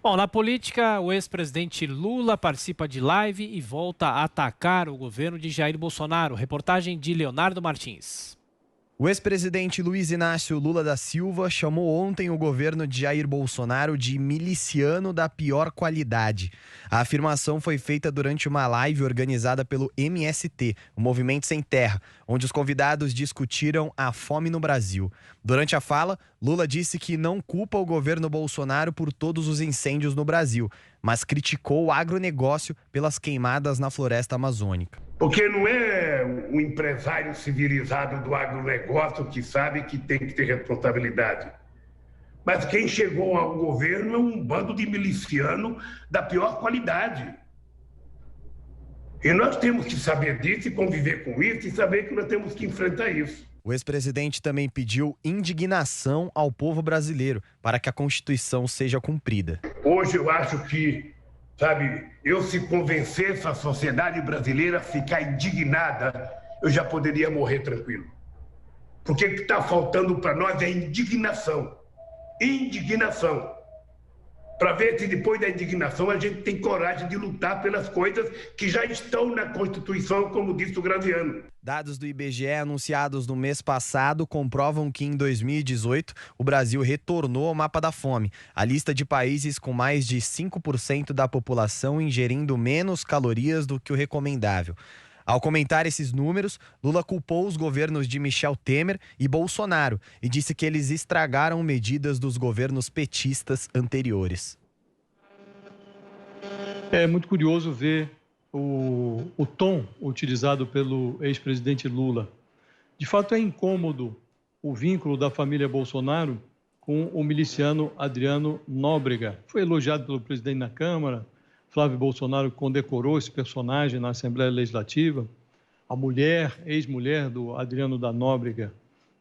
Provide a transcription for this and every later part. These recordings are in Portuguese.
Bom, na política, o ex-presidente Lula participa de live e volta a atacar o governo de Jair Bolsonaro. Reportagem de Leonardo Martins. O ex-presidente Luiz Inácio Lula da Silva chamou ontem o governo de Jair Bolsonaro de miliciano da pior qualidade. A afirmação foi feita durante uma live organizada pelo MST, o Movimento Sem Terra, onde os convidados discutiram a fome no Brasil. Durante a fala, Lula disse que não culpa o governo Bolsonaro por todos os incêndios no Brasil, mas criticou o agronegócio pelas queimadas na floresta amazônica. Porque não é um empresário civilizado do agronegócio que sabe que tem que ter responsabilidade. Mas quem chegou ao governo é um bando de miliciano da pior qualidade. E nós temos que saber disso e conviver com isso e saber que nós temos que enfrentar isso. O ex-presidente também pediu indignação ao povo brasileiro para que a Constituição seja cumprida. Hoje eu acho que, eu se convencesse a sociedade brasileira a ficar indignada, eu já poderia morrer tranquilo. Porque o que está faltando para nós é indignação. Indignação. Para ver se depois da indignação a gente tem coragem de lutar pelas coisas que já estão na Constituição, como disse o Graziano. Dados do IBGE anunciados no mês passado comprovam que em 2018 o Brasil retornou ao mapa da fome, a lista de países com mais de 5% da população ingerindo menos calorias do que o recomendável. Ao comentar esses números, Lula culpou os governos de Michel Temer e Bolsonaro e disse que eles estragaram medidas dos governos petistas anteriores. É muito curioso ver o tom utilizado pelo ex-presidente Lula. De fato, é incômodo o vínculo da família Bolsonaro com o miliciano Adriano Nóbrega. Foi elogiado pelo presidente na Câmara. Flávio Bolsonaro condecorou esse personagem na Assembleia Legislativa. A mulher, ex-mulher do Adriano da Nóbrega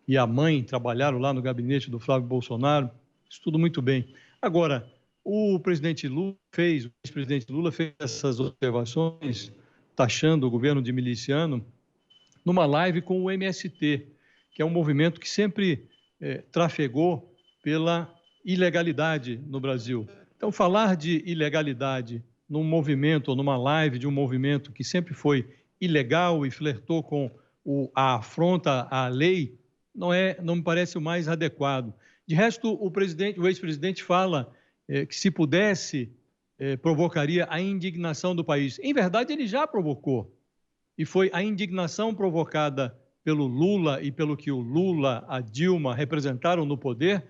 e a mãe trabalharam lá no gabinete do Flávio Bolsonaro. Isso tudo muito bem. Agora, o ex-presidente Lula fez essas observações, taxando o governo de miliciano, numa live com o MST, que é um movimento que sempre trafegou pela ilegalidade no Brasil. Então, falar de ilegalidade num movimento ou numa live de um movimento que sempre foi ilegal e flertou com a afronta à lei, não me parece o mais adequado. De resto, o ex-presidente fala que, se pudesse, provocaria a indignação do país. Em verdade, ele já provocou. E foi a indignação provocada pelo Lula e pelo que o Lula, a Dilma representaram no poder,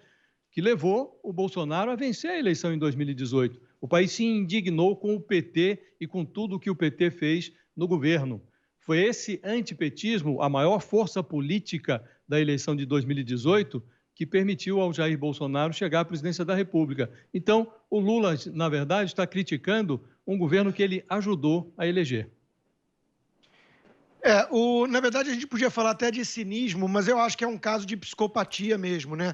que levou o Bolsonaro a vencer a eleição em 2018. O país se indignou com o PT e com tudo o que o PT fez no governo. Foi esse antipetismo, a maior força política da eleição de 2018, que permitiu ao Jair Bolsonaro chegar à presidência da República. Então, o Lula, na verdade, está criticando um governo que ele ajudou a eleger. Na verdade, a gente podia falar até de cinismo, mas eu acho que é um caso de psicopatia mesmo, né?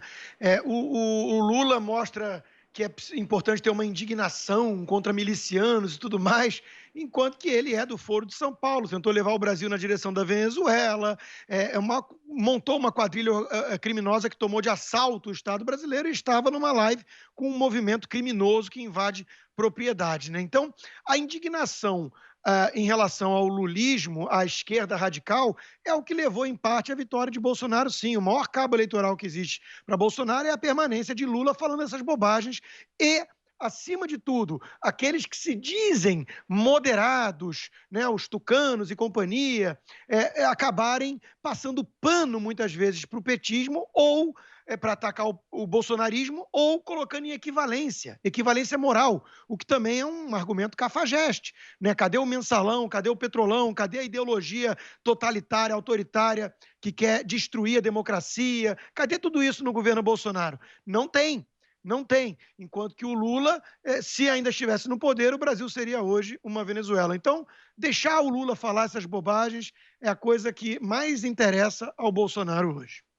O Lula mostra que é importante ter uma indignação contra milicianos e tudo mais, enquanto que ele é do Foro de São Paulo, tentou levar o Brasil na direção da Venezuela, montou uma quadrilha criminosa que tomou de assalto o Estado brasileiro e estava numa live com um movimento criminoso que invade propriedade, né? Então, a indignação em relação ao lulismo, à esquerda radical, é o que levou, em parte, à vitória de Bolsonaro, sim. O maior cabo eleitoral que existe para Bolsonaro é a permanência de Lula falando essas bobagens e, acima de tudo, aqueles que se dizem moderados, né, os tucanos e companhia, acabarem passando pano, muitas vezes, para o petismo ou para atacar o bolsonarismo, ou colocando em equivalência moral, o que também é um argumento cafajeste, né? Cadê o mensalão, cadê o petrolão, cadê a ideologia totalitária, autoritária, que quer destruir a democracia? Cadê tudo isso no governo Bolsonaro? Não tem. Não tem. Enquanto que o Lula, se ainda estivesse no poder, o Brasil seria hoje uma Venezuela. Então, deixar o Lula falar essas bobagens é a coisa que mais interessa ao Bolsonaro hoje.